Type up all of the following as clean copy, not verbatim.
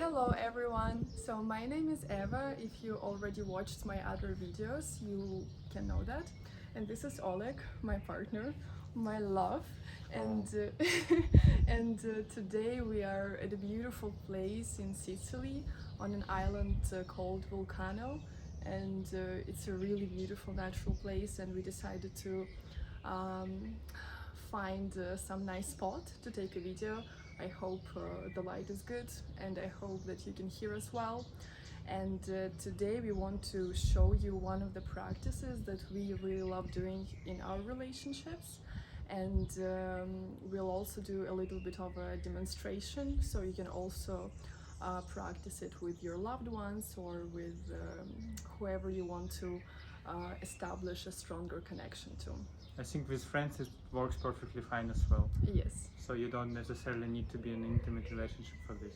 Hello everyone, so my name is Eva. If you already watched my other videos, you can know that. And this is Oleg, my partner, my love. And, today we are at a beautiful place in Sicily on an island called Vulcano. And it's a really beautiful natural place, and we decided to um, find some nice spot to take a video. I hope the light is good, and I hope that you can hear us well. And today we want to show you one of the practices that we really love doing in our relationships. And we'll also do a little bit of a demonstration, so you can also practice it with your loved ones or with whoever you want to establish a stronger connection to. I think with friends it works perfectly fine as well. Yes. So you don't necessarily need to be in an intimate relationship for this.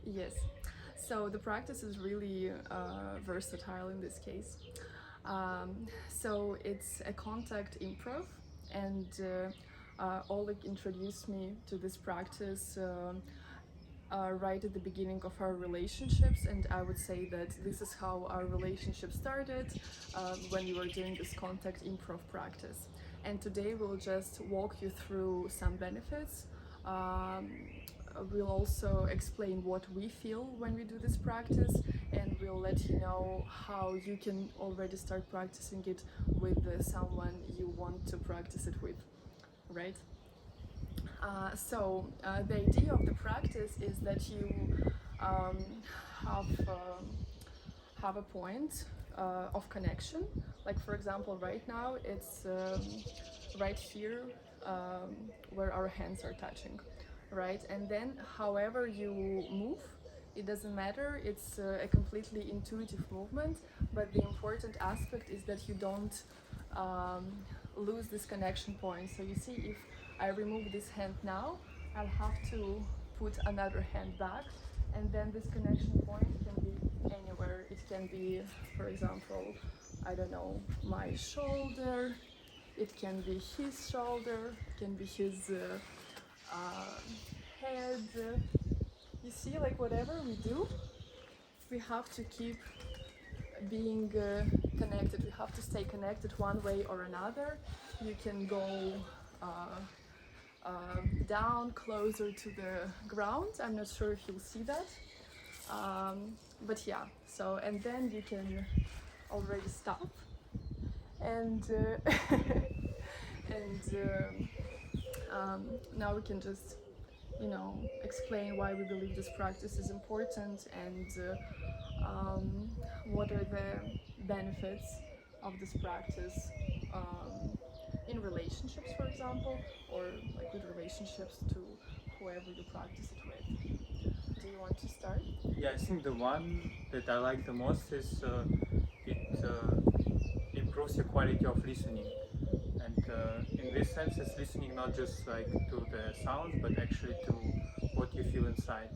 Yes. So the practice is really versatile in this case. So it's a contact improv, and Oleg introduced me to this practice right at the beginning of our relationships, and I would say that this is how our relationship started when we were doing this contact improv practice. And today we'll just walk you through some benefits. We'll also explain what we feel when we do this practice, and we'll let you know how you can already start practicing it with someone you want to practice it with, right? So the idea of the practice is that you have a point of connection. Like, for example, right now it's right here where our hands are touching, right? And then however you move, it doesn't matter, it's a completely intuitive movement, but the important aspect is that you don't lose this connection point. So you see, if I remove this hand now, I'll have to put another hand back, and then this connection point can be anywhere. It can be, for example, I don't know, my shoulder, it can be his shoulder, it can be his head. You see, like, whatever we do, we have to keep being connected. We have to stay connected one way or another. You can go down closer to the ground. I'm not sure if you'll see that, but yeah. So, and then you can already stop, and now we can just, explain why we believe this practice is important, and what are the benefits of this practice in relationships, for example, or like with relationships to whoever you practice it with. Do you want to start? Yeah, I think the one that I like the most is it improves your quality of listening. And in this sense, it's listening not just like to the sounds, but actually to what you feel inside,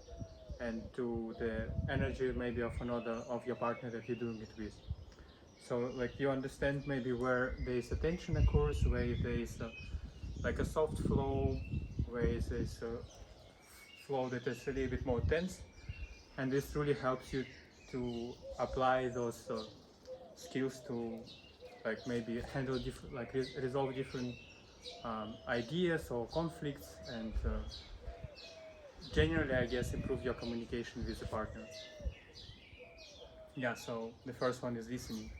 and to the energy maybe of your partner that you're doing it with. So like you understand maybe where there is a tension occurs, where there is like a soft flow, where there is a flow that is a little bit more tense, and this really helps you to apply those skills to like maybe handle different, like resolve different ideas or conflicts, and generally, I guess, improve your communication with the partner. Yeah, so the first one is listening.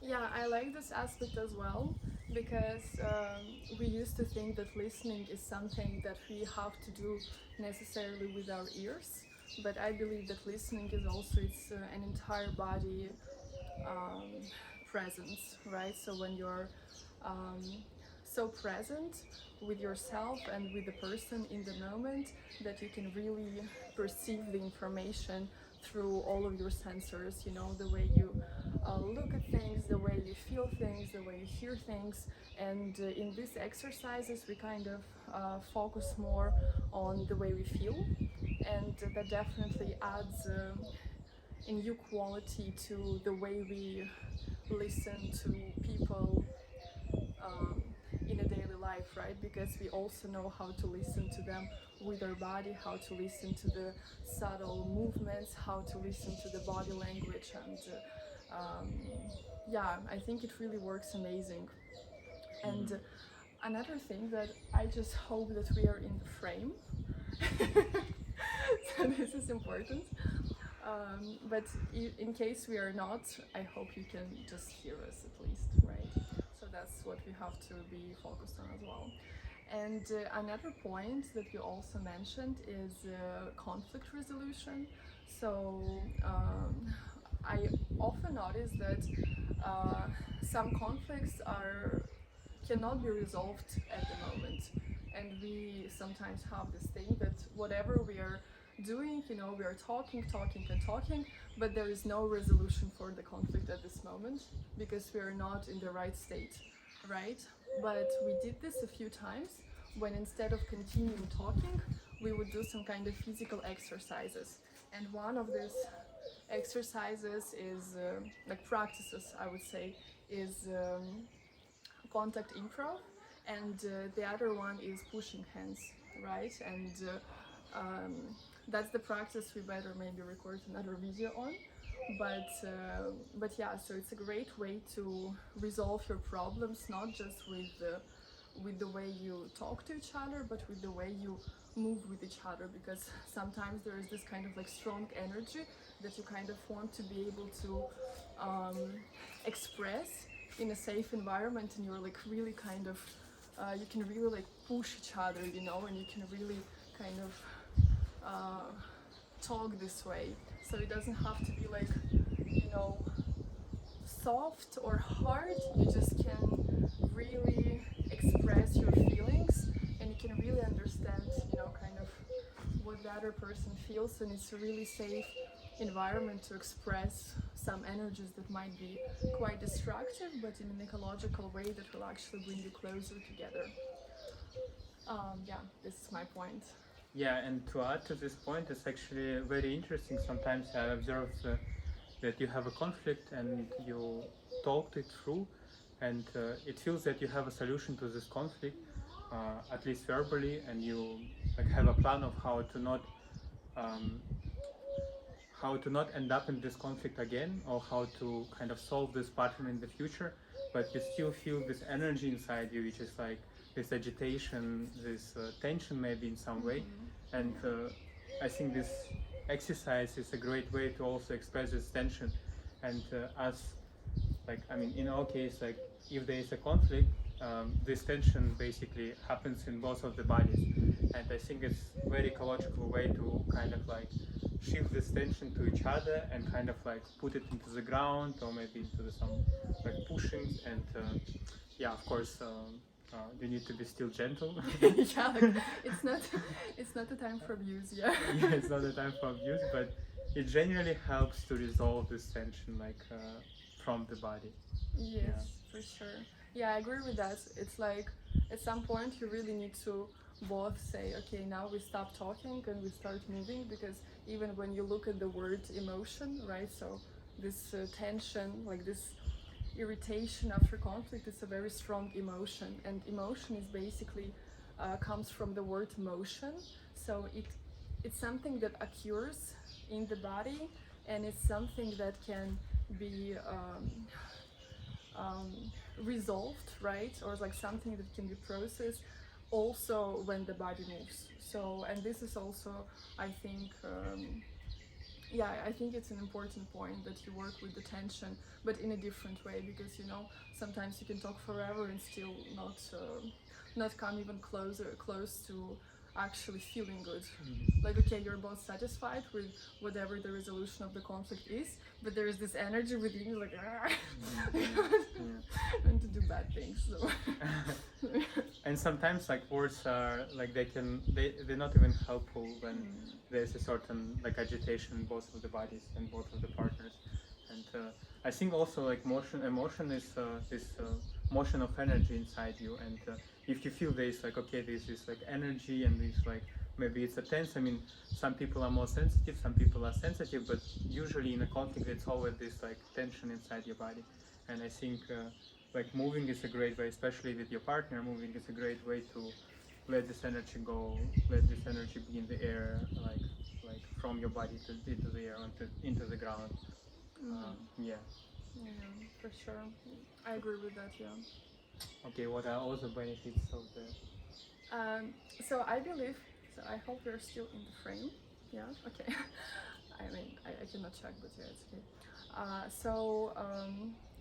Yeah, I like this aspect as well, because we used to think that listening is something that we have to do necessarily with our ears, but I believe that listening is also an entire body presence, right? So when you're so present with yourself and with the person in the moment, that you can really perceive the information through all of your sensors, the way you look at things, the way you feel things, the way you hear things. And in these exercises we kind of focus more on the way we feel, and that definitely adds a new quality to the way we listen to people in a daily life, right? Because we also know how to listen to them with our body, how to listen to the subtle movements, how to listen to the body language, and yeah, I think it really works amazing. And another thing that I just hope that we are in the frame. So this is important. But in case we are not, I hope you can just hear us at least, right? So that's what we have to be focused on as well. And another point that you also mentioned is conflict resolution. So I often notice that some conflicts cannot be resolved at the moment, and we sometimes have this thing that whatever we are doing, we are talking, but there is no resolution for the conflict at this moment because we are not in the right state, right? But we did this a few times when instead of continuing talking, we would do some kind of physical exercises. And one of these exercises is, like practices, I would say, is contact improv, and the other one is pushing hands, right? And that's the practice we better maybe record another video on. But yeah, so it's a great way to resolve your problems, not just with the way you talk to each other, but with the way you move with each other, because sometimes there is this kind of like strong energy that you kind of want to be able to express in a safe environment, and you're like really kind of you can really like push each other, and you can really kind of talk this way. So it doesn't have to be like soft or hard. You just can really express your feelings, and you can really understand kind of what the other person feels, and it's a really safe environment to express some energies that might be quite destructive, but in an ecological way that will actually bring you closer together. Yeah, this is my point. Yeah, and to add to this point, it's actually very interesting. Sometimes I observe that you have a conflict and you talked it through, and it feels that you have a solution to this conflict, at least verbally, and you like have a plan of um, how to not end up in this conflict again, or how to kind of solve this pattern in the future. But you still feel this energy inside you, which is like this agitation, this tension maybe in some way. And I think this exercise is a great way to also express this tension. And in our case, like if there is a conflict, this tension basically happens in both of the bodies. And I think it's a very ecological way to kind of like shift this tension to each other and kind of like put it into the ground, or maybe into some like pushing. And yeah, of course, you need to be still gentle. Yeah, like, it's not a time for abuse. Yeah. Yeah, it's not a time for abuse, but it genuinely helps to resolve this tension, like from the body. Yes, Yeah. for sure. Yeah, I agree with that. It's like at some point you really need to both say, okay, now we stop talking and we start moving, because even when you look at the word emotion, right? So this tension, like this irritation after conflict, is a very strong emotion, and emotion is basically comes from the word motion. So it's something that occurs in the body, and it's something that can be resolved, right? Or like something that can be processed also when the body moves. So, and this is also, I think, I think it's an important point that you work with the tension, but in a different way, because sometimes you can talk forever and still not come even close to actually feeling good. Like, okay, you're both satisfied with whatever the resolution of the conflict is, but there is this energy within you, like, and to do bad things. So. And sometimes like words are like they're not even helpful when there's a certain like agitation in both of the bodies and both of the partners. And I think also like emotion is this motion of energy inside you. And if you feel there's like, okay, there's this like energy, and this like maybe it's a tense. I mean, some people are more sensitive, some people are sensitive, but usually in a conflict it's always this like tension inside your body. And I think like moving is a great way, especially with your partner. Moving is a great way to let this energy go, let this energy be in the air, like from your body to into the air, into the ground. Yeah. Yeah, for sure. I agree with that. Yeah. Okay. What are all the benefits of the? Um, so I believe. So I hope we're still in the frame. Yeah. Okay. I mean, I cannot check, but yeah, it's okay.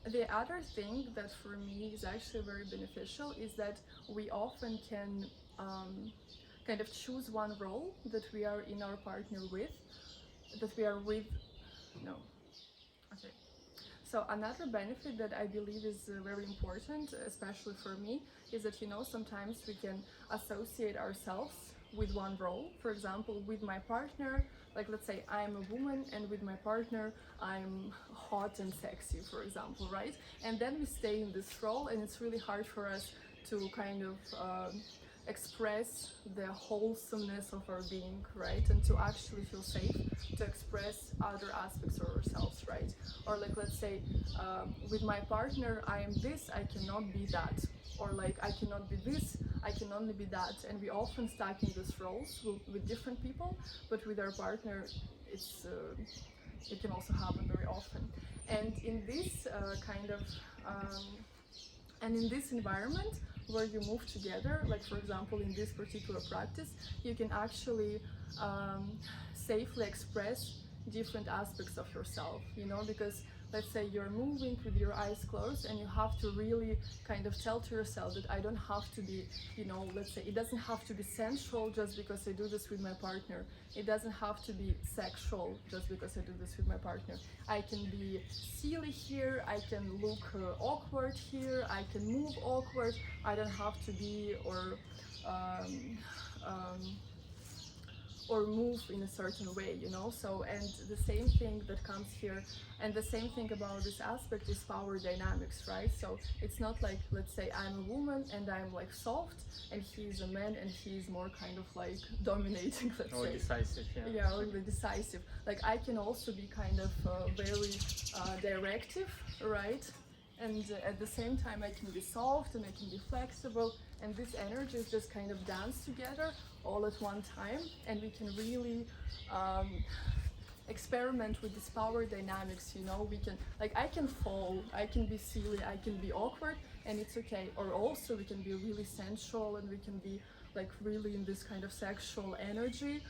The other thing that for me is actually very beneficial is that we often can kind of choose one role that we are in our partner with, that we are with. No. Okay. So another benefit that I believe is very important, especially for me, is that sometimes we can associate ourselves with one role. For example, with my partner, like let's say I'm a woman, and with my partner I'm hot and sexy, for example, right? And then we stay in this role, and it's really hard for us to kind of express the wholesomeness of our being, right? And to actually feel safe to express other aspects of ourselves, right? Or like let's say with my partner I am this, I cannot be that, or like I cannot be this, I can only be that. And we often stuck in these roles with different people, but with our partner it can also happen very often. And in this and in this environment where you move together, like for example in this particular practice, you can actually safely express different aspects of yourself, because let's say you're moving with your eyes closed, and you have to really kind of tell to yourself that I don't have to be, let's say it doesn't have to be sensual just because I do this with my partner. It doesn't have to be sexual just because I do this with my partner. I can be silly here, I can look awkward here, I can move awkward. I don't have to be um, um, or move in a certain way, so. And the same thing that comes here, and the same thing about this aspect is power dynamics, right? So it's not like, let's say I'm a woman and I'm like soft, and he's a man and he's more kind of like dominating, let's Or say. decisive, yeah. Yeah, or the decisive. Like I can also be kind of very directive, right? And at the same time I can be soft and I can be flexible, and these energies just kind of dance together all at one time, and we can really experiment with this power dynamics. We can, like, I can fall, I can be silly, I can be awkward, and it's okay. Or also we can be really sensual, and we can be like really in this kind of sexual energy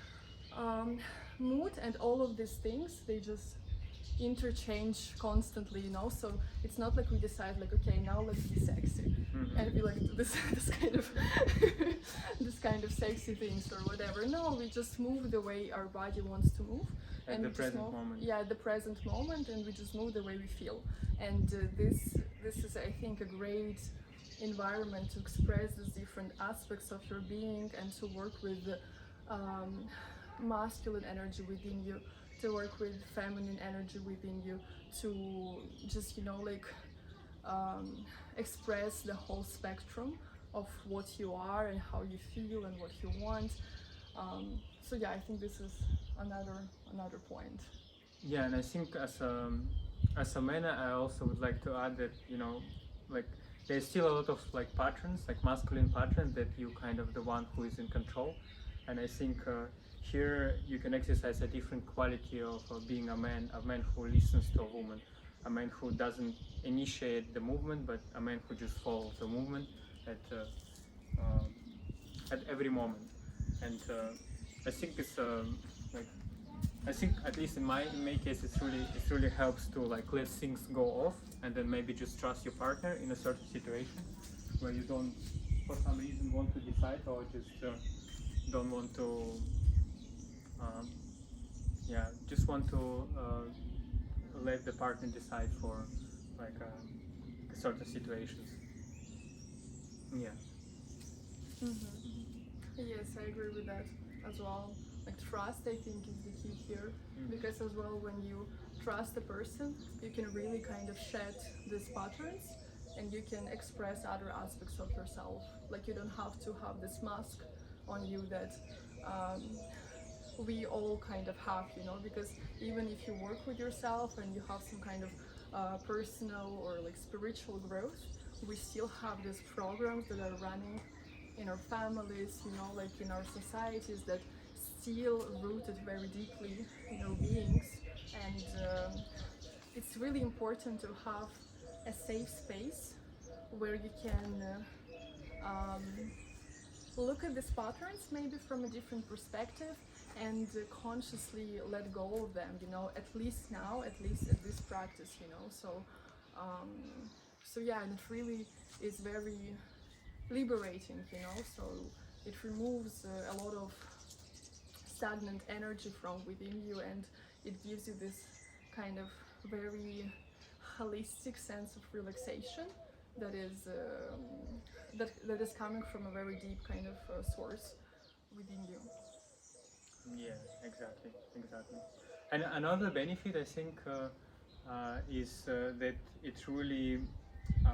mood, and all of these things, they just interchange constantly, so it's not like we decide like, okay, now let's be sexy, and we like do this kind of this kind of sexy things or whatever. No, we just move the way our body wants to move, At and the we just present move, moment. yeah, at the present moment, and we just move the way we feel. And this is, I think, a great environment to express these different aspects of your being, and to work with masculine energy within you, to work with feminine energy within you, to just express the whole spectrum of what you are and how you feel and what you want. So yeah, I think this is another point. Yeah, and I think as a man, I also would like to add that like there's still a lot of like patterns, like masculine patterns, that you kind of the one who is in control, and I think here you can exercise a different quality of being a man who listens to a woman, a man who doesn't initiate the movement, but a man who just follows the movement at every moment, and I think it's like. I think at least in my case it really helps to like let things go off, and then maybe just trust your partner in a certain situation where you don't for some reason want to decide, or just don't want to just want to let the partner decide for like certain situations. Yeah. Yes, I agree with that as well. Like trust, I think, is the key here, because as well, when you trust a person, you can really kind of shed these patterns, and you can express other aspects of yourself. Like you don't have to have this mask on you that we all kind of have, because even if you work with yourself and you have some kind of personal or like spiritual growth, we still have these programs that are running in our families, you know, like in our societies, that still rooted very deeply in our beings. And it's really important to have a safe space where you can look at these patterns maybe from a different perspective and consciously let go of them, you know, at least now, at least at this practice, you know. Um, so yeah, and it really is very liberating, you know. So it removes a lot of stagnant energy from within you, and it gives you this kind of very holistic sense of relaxation that is that is coming from a very deep kind of source within you. Yeah, exactly, exactly. And another benefit I think is that it really uh,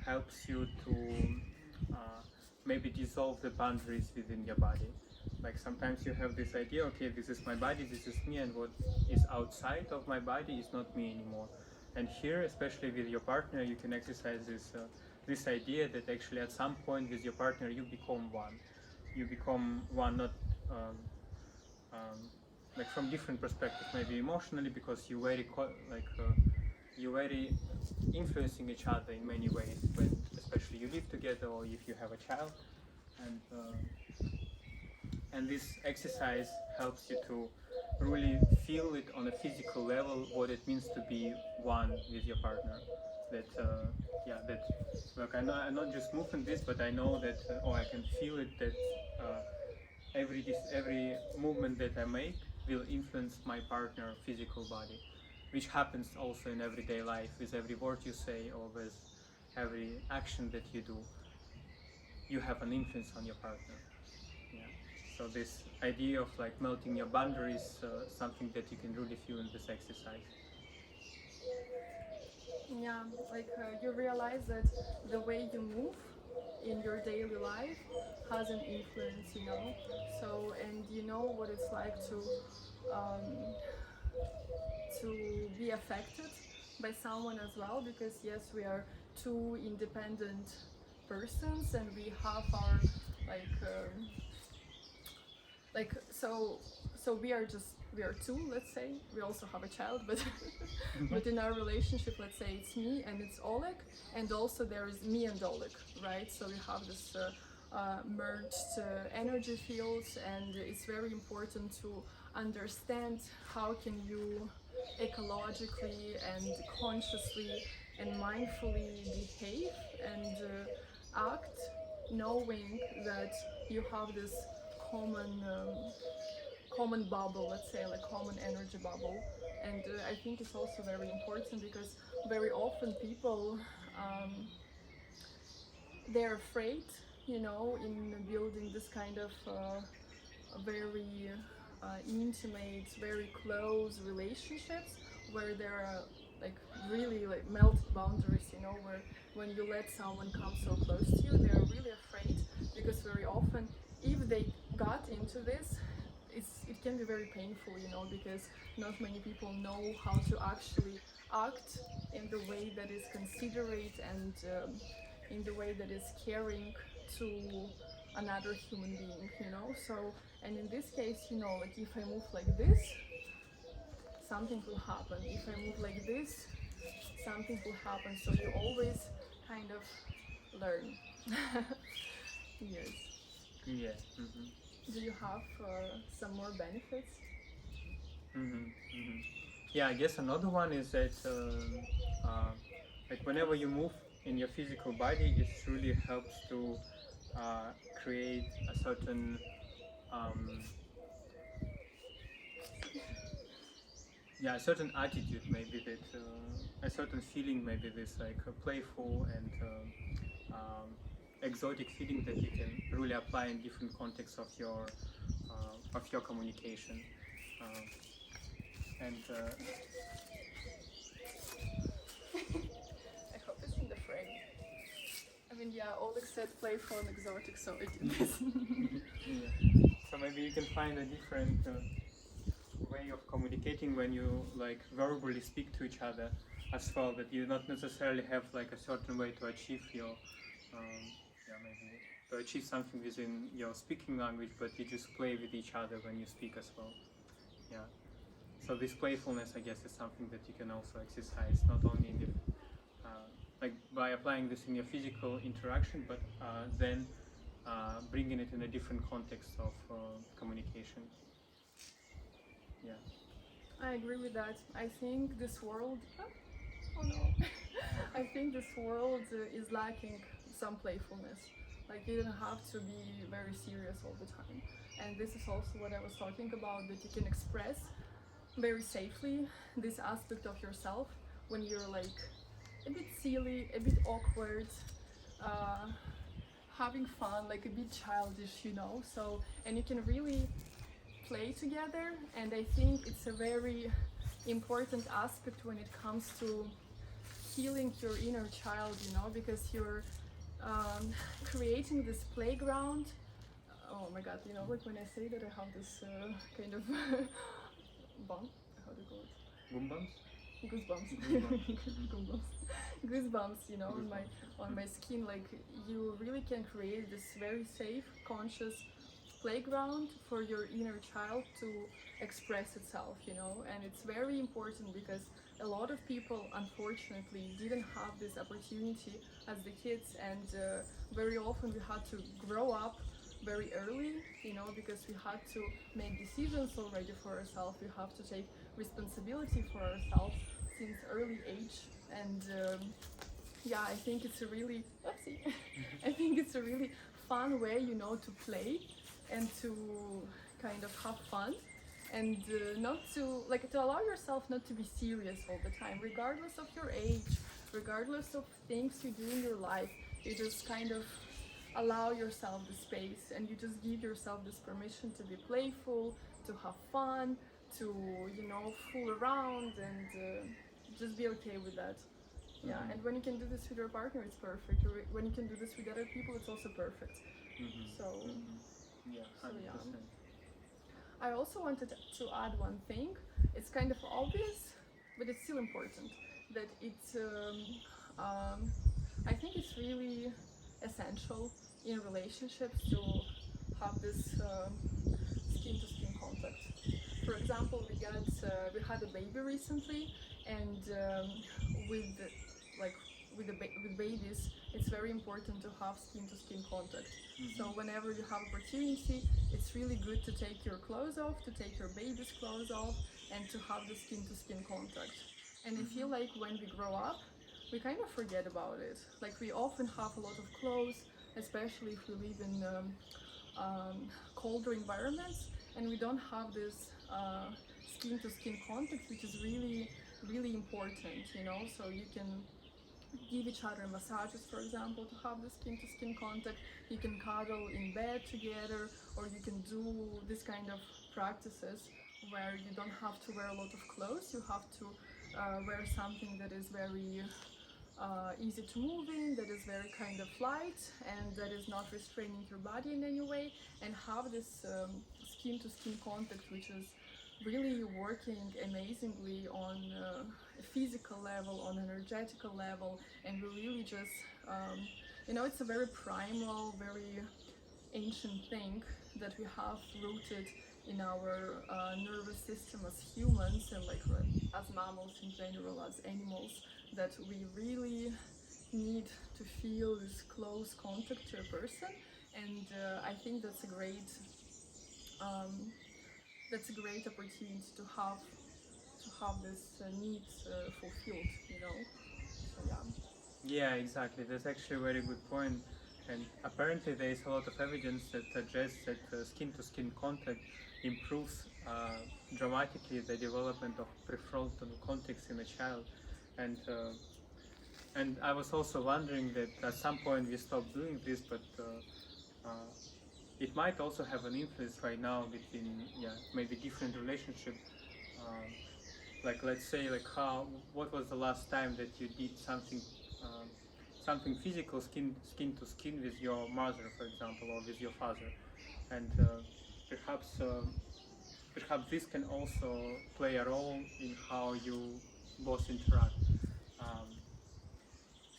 helps you to uh, maybe dissolve the boundaries within your body. Like sometimes you have this idea, okay, this is my body, this is me, and what is outside of my body is not me anymore. And here, especially with your partner, you can exercise this idea that actually at some point with your partner you become one. You become one, not um, like from different perspectives, maybe emotionally, because you very influencing each other in many ways when especially you live together or if you have a child, and this exercise helps you to really feel it on a physical level what it means to be one with your partner. That yeah, that like I'm not just moving this, but I know that or I can feel it that every movement that I make will influence my partner physical body, which happens also in everyday life with every word you say or with every action that you do. You have an influence on your partner. Yeah. So this idea of like melting your boundaries, something that you can really feel in this exercise. Yeah, like you realize that the way you move in your daily life has an influence, you know. So, and you know what it's like um, to be affected by someone as well, because yes, we are two independent persons and we have our like so we are two, let's say. We also have a child, but but in our relationship, let's say it's me and it's Oleg, and also there is me and Oleg, right? So we have this merged energy fields, and it's very important to understand how can you ecologically and consciously and mindfully behave and act, knowing that you have this common common bubble, let's say, like common energy bubble. And I think it's also very important because very often people they're afraid, you know, in building this kind of very intimate, very close relationships where there are like really like melted boundaries, you know, where when you let someone come so close to you, they're really afraid because very often, if they got into this, it can be very painful, you know, because not many people know how to actually act in the way that is considerate and in the way that is caring to another human being, you know. So, and in this case, you know, like if I move like this, something will happen. If I move like this, something will happen. So you always kind of learn. Yes. Yeah. Mm-hmm. Do you have some more benefits? Mm-hmm. Mm-hmm. Yeah, I guess another one is that like whenever you move in your physical body, it really helps to create a certain um, yeah, a certain attitude, maybe that a certain feeling, maybe this like playful and exotic feeling that you can really apply in different contexts of your communication. Um, and I hope it's in the frame. I mean, yeah, Oleg said playful and exotic, so it is. yeah. So maybe you can find a different way of communicating when you like verbally speak to each other. as well, that you not necessarily have like a certain way to achieve your maybe to achieve something within your speaking language, but you just play with each other when you speak as well. Yeah. So this playfulness, I guess, is something that you can also exercise not only in the like by applying this in your physical interaction, but then bringing it in a different context of communication. Yeah. I agree with that. I think this world, oh no, I think this world is lacking some playfulness. Like you don't have to be very serious all the time. And this is also what I was talking about, that you can express very safely this aspect of yourself when you're like a bit silly, a bit awkward, uh, having fun, like a bit childish, you know. So, and you can really play together, and I think it's a very important aspect when it comes to healing your inner child, you know, because you're creating this playground. Oh my god, you know, like when I say that, I have this kind of bump, how do you call it? Goombas? Goosebumps. Goosebumps. Goosebumps. Goosebumps, you know, Goosebumps. on my skin. Like you really can create this very safe, conscious playground for your inner child to express itself, you know. And it's very important because a lot of people unfortunately didn't have this opportunity as the kids, and very often we had to grow up very early, you know, because we had to make decisions already for ourselves. We have to take responsibility for ourselves since early age. And yeah, I think it's a really oopsie. I think it's a really fun way, you know, to play and to kind of have fun, and not to like to allow yourself not to be serious all the time, regardless of your age, regardless of things you do in your life. You just kind of allow yourself the space, and you just give yourself this permission to be playful, to have fun, to, you know, fool around, and just be okay with that. Yeah, and when you can do this with your partner, it's perfect. Or when you can do this with other people, it's also perfect. So, Yeah, 100%. I also wanted to add one thing. It's kind of obvious, but it's still important. That it's, I think it's really essential in relationships to have this skin-to-skin contact. For example, we had a baby recently, and with like with babies, it's very important to have skin-to-skin contact. So whenever you have opportunity, it's really good to take your clothes off, to take your baby's clothes off, and to have the skin-to-skin contact. And I feel like when we grow up, we kind of forget about it. Like we often have a lot of clothes, especially if we live in colder environments, and we don't have this skin-to-skin contact, which is really, really important, you know. So you can give each other massages, for example, to have the skin-to-skin contact. You can cuddle in bed together, or you can do this kind of practices where you don't have to wear a lot of clothes. You have to wear something that is very easy to move in, that is very kind of light, and that is not restraining your body in any way, and have this skin-to-skin contact, which is really working amazingly on a physical level, on an energetical level, and we really just, you know, it's a very primal, very ancient thing that we have rooted in our nervous system as humans, and like as mammals in general, as animals, that we really need to feel this close contact to a person. And I think that's a great opportunity to have this needs fulfilled, you know. So yeah. Yeah, exactly. That's actually a very good point. And apparently, there is a lot of evidence that suggests that skin-to-skin contact improves dramatically the development of prefrontal cortex in a child. And I was also wondering that at some point we stopped doing this, but it might also have an influence right now between maybe different relationship. Like let's say what was the last time that you did something physical, skin to skin, with your mother, for example, or with your father, and perhaps perhaps this can also play a role in how you both interact. Um,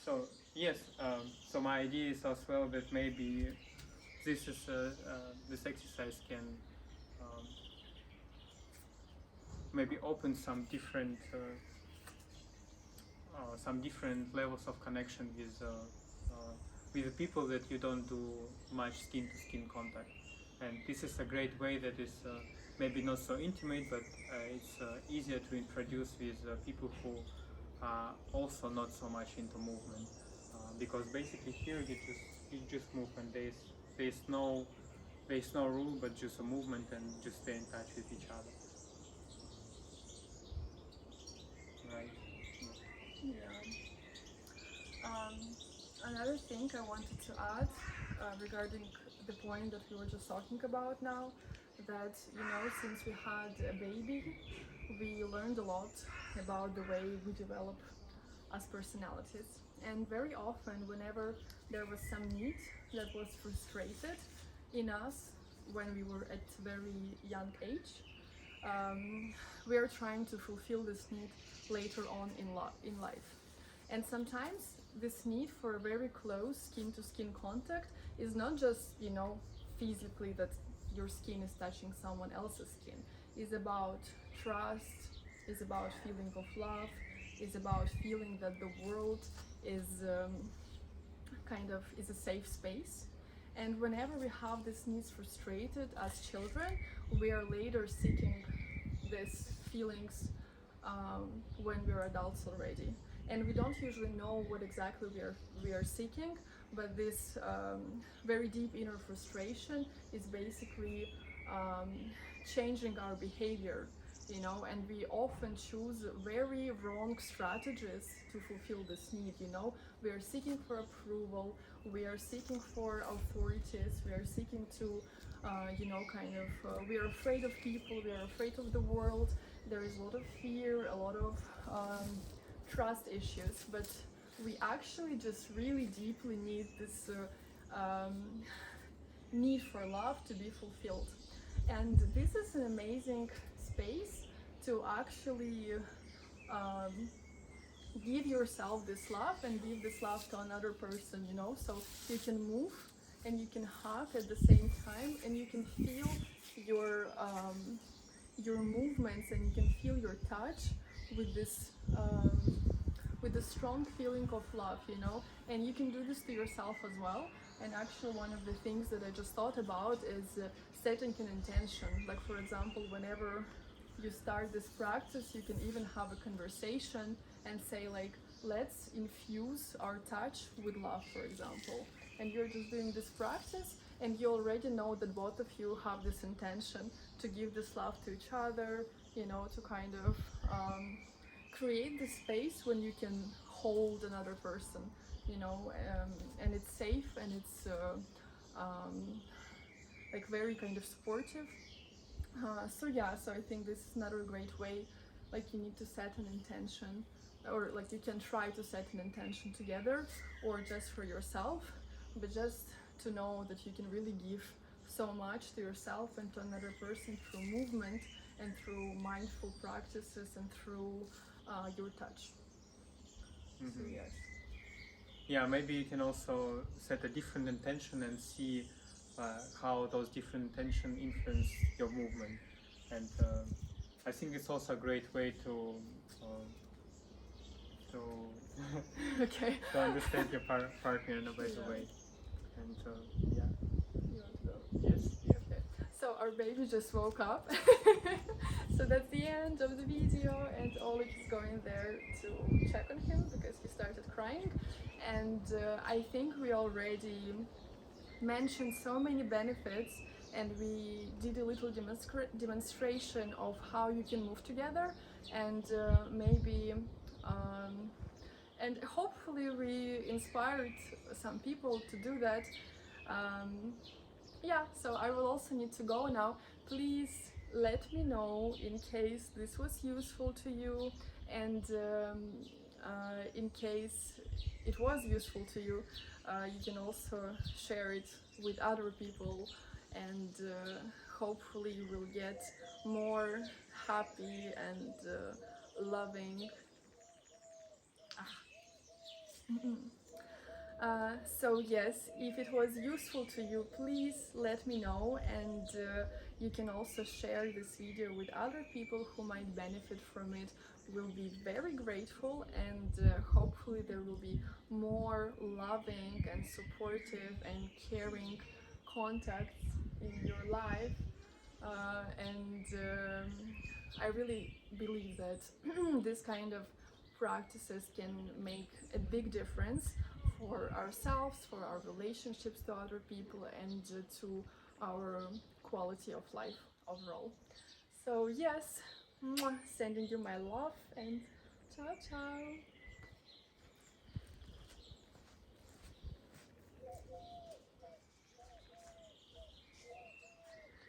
so yes, so my idea is as well that maybe this exercise can um, maybe open some different levels of connection with the people that you don't do much skin to skin contact. And this is a great way that is maybe not so intimate, but it's easier to introduce with people who are also not so much into movement, because basically here you just move, and there's no rule, but just a movement, and just stay in touch with each other, right? Yeah. Another thing I wanted to add regarding the point that we were just talking about now, that since we had a baby, we learned a lot about the way we develop as personalities. And very often, whenever there was some need that was frustrated in us when we were at very young age, we are trying to fulfill this need later on in life. And sometimes this need for a very close skin to skin contact is not just, physically that your skin is touching someone else's skin. It's about trust, it's about feeling of love, it's about feeling that the world is is a safe space. And whenever we have these needs frustrated as children, we are later seeking these feelings when we are adults already. And we don't usually know what exactly we are seeking, but this very deep inner frustration is basically um, changing our behavior, and we often choose very wrong strategies to fulfill this need. We are seeking for approval, we are seeking for authorities, we are seeking to we are afraid of people, we are afraid of the world. There is a lot of fear, a lot of trust issues, but we actually just really deeply need this need for love to be fulfilled. And this is an amazing space to actually um, give yourself this love and give this love to another person, so you can move and you can hug at the same time, and you can feel your movements, and you can feel your touch with this with a strong feeling of love, and you can do this to yourself as well. And actually, one of the things that I just thought about is setting an intention. Like, for example, whenever you start this practice, you can even have a conversation and say, like, let's infuse our touch with love, for example. And you're just doing this practice, and you already know that both of you have this intention to give this love to each other, to kind of create this space when you can hold another person, and it's safe, and it's like very kind of supportive. So I think this is another great way. Like, you need to set an intention, or like you can try to set an intention together, or just for yourself, but just to know that you can really give so much to yourself and to another person through movement and through mindful practices and through your touch. So yes. Yeah, maybe you can also set a different intention and see how those different intentions influence your movement. And I think it's also a great way to Okay. to understand your partner in a better way. And yeah. You want to go? Yes. Okay. So our baby just woke up. So that's the end of the video, and Oleg is going there to check on him because he started crying. And I think we already mentioned so many benefits, and we did a little demonstration of how you can move together, and maybe and hopefully we inspired some people to do that. Yeah, so I will also need to go now. Please let me know in case this was useful to you, and in case it was useful to you, you can also share it with other people, and hopefully you will get more happy and loving So yes, if it was useful to you, please let me know, and you can also share this video with other people who might benefit from it. We'll be very grateful, and hopefully there will be more loving and supportive and caring contacts in your life. And I really believe that this kind of practices can make a big difference for ourselves, for our relationships to other people, and to our quality of life overall. So yes, sending you my love, and ciao ciao.